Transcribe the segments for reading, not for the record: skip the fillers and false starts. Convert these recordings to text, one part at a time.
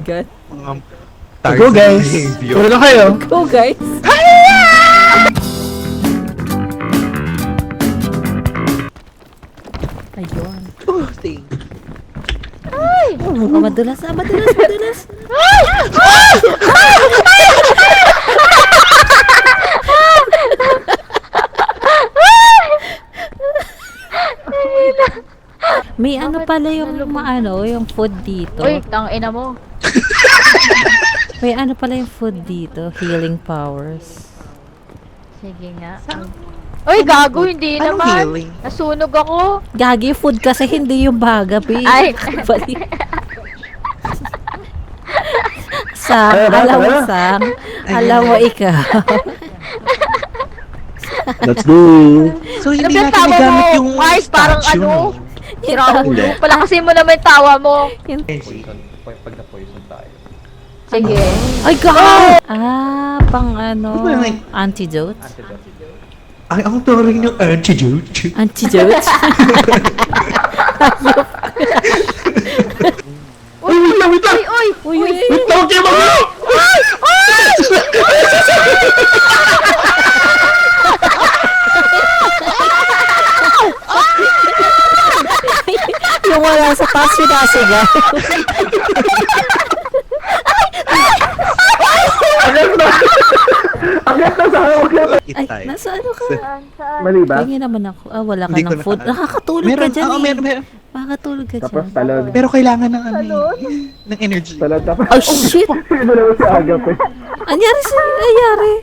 God. Go guys! Puro na kayo! Go guys! Ayun. Oh, thank you. Ay! Oh, madulas ah, madulas! May ano pala yung yung food dito. Uy, tangina mo. May ano pala yung food dito, healing powers. Sige nga. Uy, gago, hindi Anong naman. healing? Nasunog ako. Gagi food kasi hindi yung bagabi. Ay. Bali. Sang, alam mo sang, alam mo ikaw. Let's go! So, hindi natin Tawa nagamit mo, yung Mars, parang statue. ano? Sira Hindi. ulo. Palakasin mo naman yung tawa mo. Pag na-poison tayo. Sige. Ay, gago! Ah, pang Ano ba yun? antidote? Ay, ang turing yung antidote. Antidote? Uy, wait lang, wait lang! Uy! Uy, uy, Wait lang, okay, mga! yung wala sa taas sinasigaw. Ay, nasa ano ka? Mali ba? Tingin naman ako. Ah, wala ka Hindi ko ng food. nakaalam. Nakakatulog ka Meron, dyan oo, eh. meron. Makakatulog ka Tapos dyan. talon. Pero kailangan ng ano ng energy. Talon tapos. Oh shit! Sino naman si Agap eh? Anyari?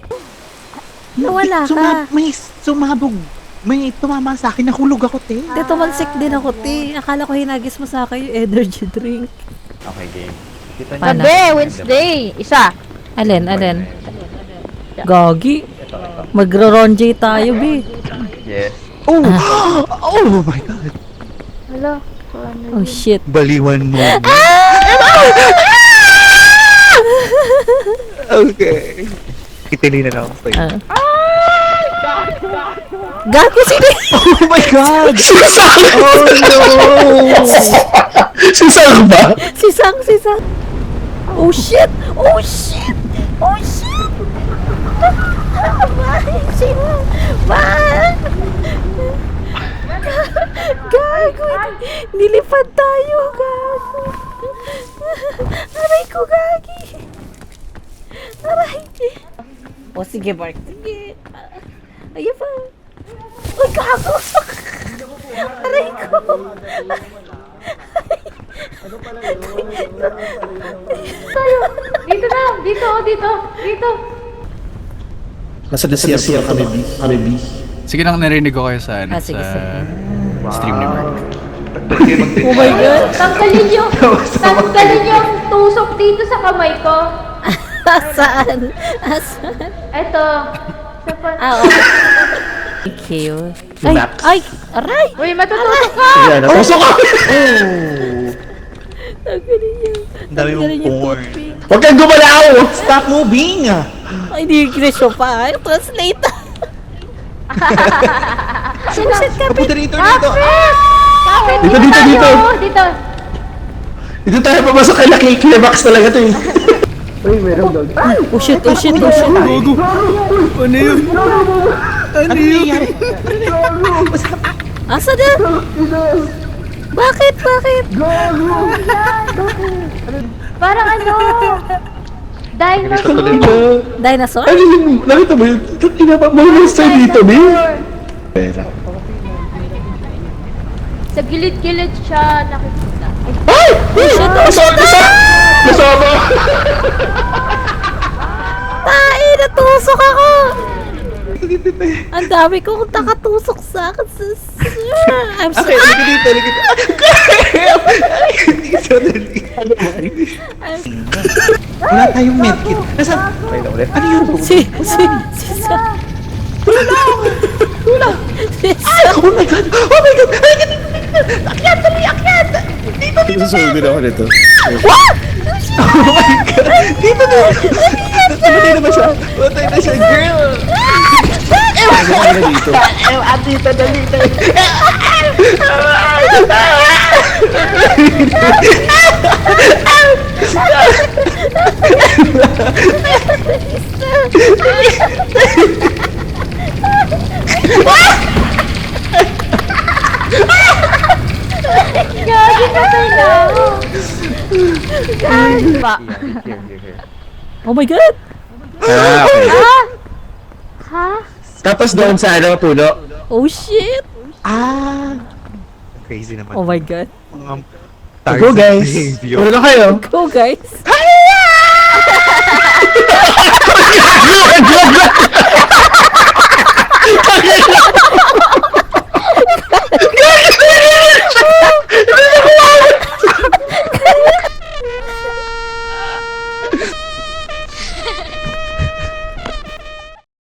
Nawala ka. May sumabog. May tumama sa akin. Nahulog ako, te. Hindi, tumalsik din ako, te. Akala ko hinagis mo sa akin yung energy drink. Okay, game. Kita niyo. Paano? Sabi, Wednesday. Isa. Alin? Gagi. Magro-ronjay tayo, be. Yes. Oh! Oh my God. Hala. Oh shit. Baliwan mo. Okay. Kitili na lang ako sa'yo. Gago sila! Oh my God! Sisang! Oh no! Sisang ba? Sisang! Oh shit! Gago! Nilipad tayo! Gago! Aray ko, Gagi! Aray! O sige, Mark. Sige. Ayan pa. Uy, gago! Aray ko! Dito na. Dito. Nasa CR kami, B. Sige lang, narinig ko kayo sa, ano, Sige. sa stream ni Mark. Oh my God! Tanggalin yung tusok dito sa kamay ko. Saan? Eto. Ah, okay. Thank you. Ay! Aray! Uy, matututok ka. Yan, natusok ka! Tanggalin niyo. Ang dami mong porn. Huwag kang gumalaw! Stop moving! Ay, hindi ko pa. Translate. Shit, kapit. Dito. Kapit. Dito. Dito. Dito tayo papasok kay Lucky Climax talaga to eh. Uy, meron dog. Oh shit. Gago! Ano yun? Ano yun? Asa na? Bakit? Parang ano? Dinosaur. Dinosaur? Ano yun? Nakita mo yun? May monster dito, B. Pera. Sa gilid-gilid siya nakikita. Ay! Nasama! Ay, natusok ako! Ang dami kong nakatusok sa akin. I'm Okay, sorry. dito. Wala tayong medkit. Nasaan? Ano yun? Si Sa. Tulong! Oh my God! Akyat! Susunod din ako nito. Oh my God! Dito na! Matay na ba siya? Matay na siya, girl! Ano ka na dito? Dito, dito! Gagi, patay na ako. Gagi ba? Here. Oh my God! Ah, okay. Ha? Tapos doon sa ano, puno. Oh shit! Crazy naman. Oh my God. Go guys! Puno na kayo! Go guys! Go!